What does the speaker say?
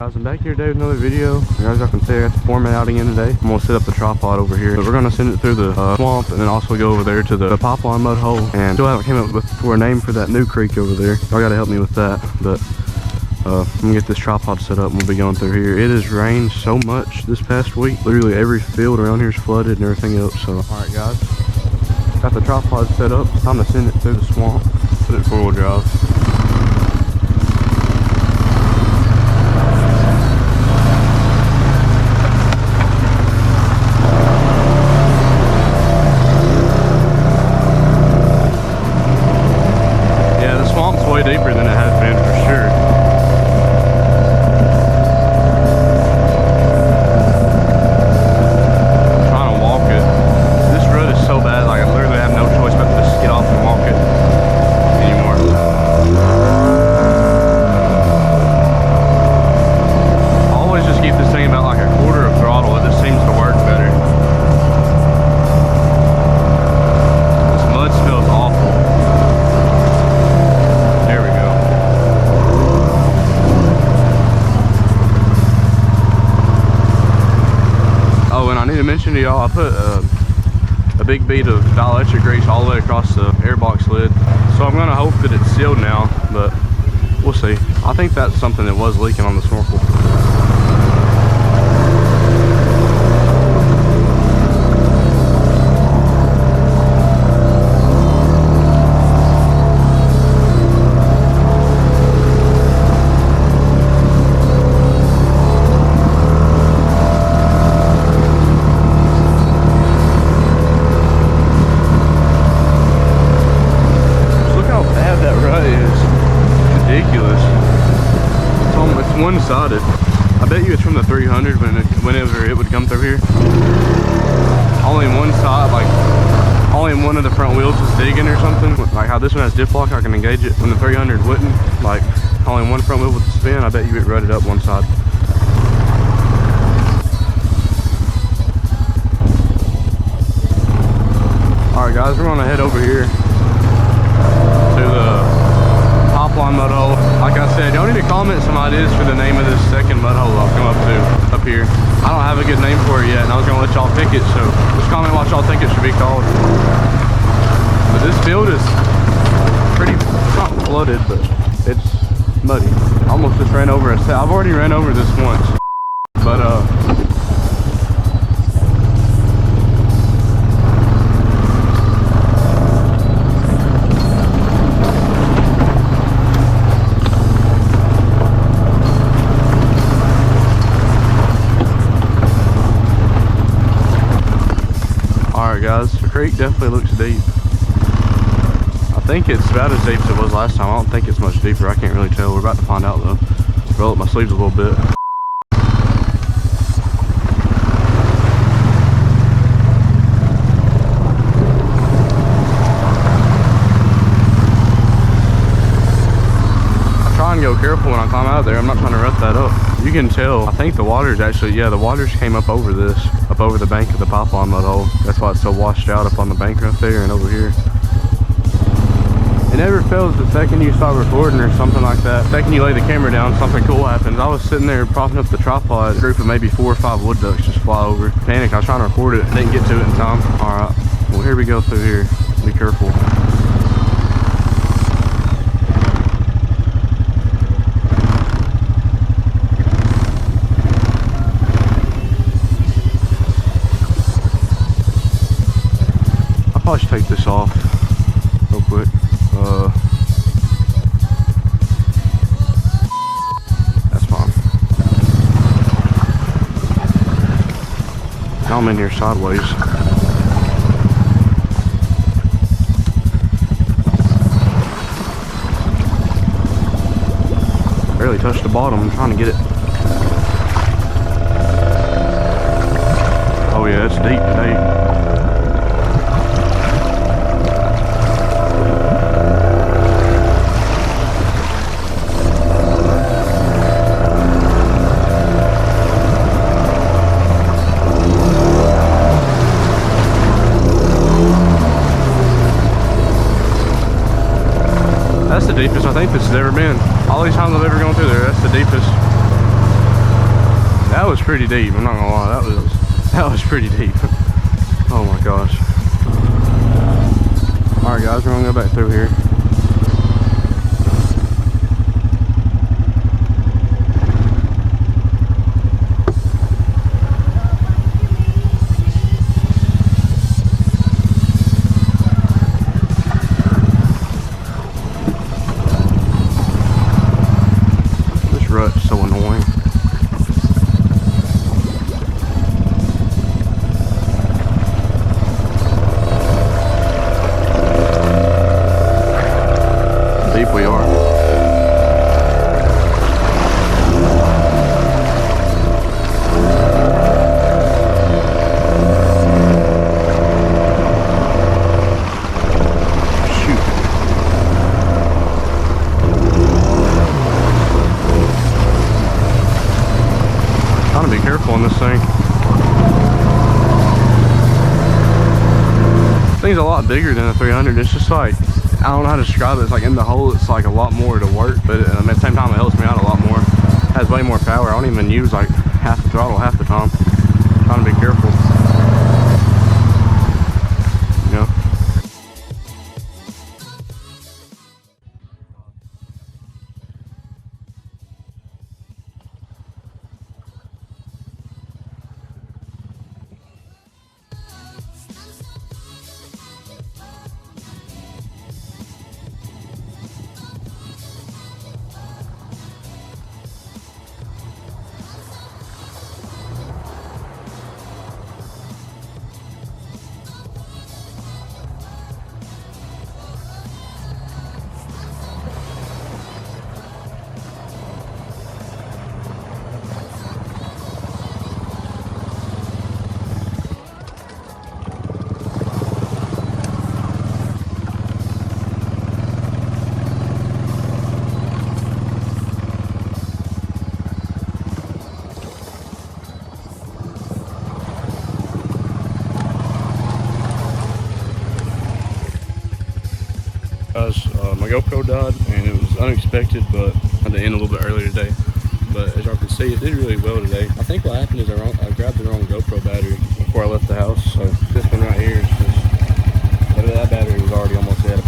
Guys, I'm back here today with another video. As y'all can see, I got the Foreman out again today. I'm gonna set up the tripod over here, but we're gonna send it through the swamp and then also go over there to the pipeline mud hole. And still haven't came up with a name for that new creek over there. Y'all gotta help me with that. But I'm gonna get this tripod set up and we'll be going through here. It has rained so much this past week. Literally every field around here is flooded and everything else. So, all right, guys, got the tripod set up. It's time to send it through the swamp. Put it four-wheel drive. Way deeper than it has been for sure. I'm trying to walk it. This road is so bad, like I literally have no choice but to just get off and walk it anymore. I always just keep this thing about like a quarter of throttle. It just seems to work better. This mud smells awful. I need to mention to y'all, I put a big bead of dielectric grease all the way across the airbox lid. So I'm gonna hope that it's sealed now, but we'll see. I think that's something that was leaking on the snorkel. One-sided. I bet you it's from the 300 whenever it would come through here. Only one side, like only one of the front wheels was digging or something. Like how this one has dip lock, I can engage it. When the 300 wouldn't, like only one front wheel would spin. I bet you it rutted up one side. All right, guys, we're gonna head over here to the pipeline mud hole. Like I said, y'all need to comment some ideas for the name of this second mud hole I'll come up to up here. I don't have a good name for it yet, and I was gonna let y'all pick it, so just comment what y'all think it should be called. But this field is pretty, it's not flooded, but it's muddy. I almost just ran over I've already ran over this once, but guys, the creek definitely looks deep. I think it's about as deep as it was last time. I don't think it's much deeper. I can't really tell. We're about to find out though. Roll up my sleeves a little bit. I try and go careful when I climb out of there. I'm not trying to rut that up. You can tell, I think the water's actually, yeah, the waters came up over this, up over the bank of the pipeline mud hole. That's why it's so washed out up on the bank right there and over here. It never fails the second you start recording or something like that. The second you lay the camera down, something cool happens. I was sitting there propping up the tripod, a group of maybe 4 or 5 wood ducks just fly over. Panic, I was trying to record it, didn't get to it in time. All right, well here we go through here. Be careful. I should take this off real quick. That's fine. Now I'm in here sideways. Barely touched the bottom. I'm trying to get it. Oh yeah, it's deep today. That's the deepest I think this has ever been. All these times I've ever gone through there, that's the deepest. was pretty deep. I'm not gonna lie. That was pretty deep. Oh my gosh. All right, guys, we're gonna go back through here. Rut's so annoying. Deep we are. Trying to be careful on this thing. This thing's a lot bigger than a 300. It's just like, I don't know how to describe it. It's like in the hole, it's like a lot more to work, but at the same time, it helps me out a lot more. It has way more power. I don't even use like half the throttle half the time. I'm trying to be careful. You know? Guys, my GoPro died and it was unexpected, but I had to end a little bit earlier today. But as y'all can see, it did really well today. I think what happened is I grabbed the wrong GoPro battery before I left the house. So this one right here is just, that battery was already almost dead.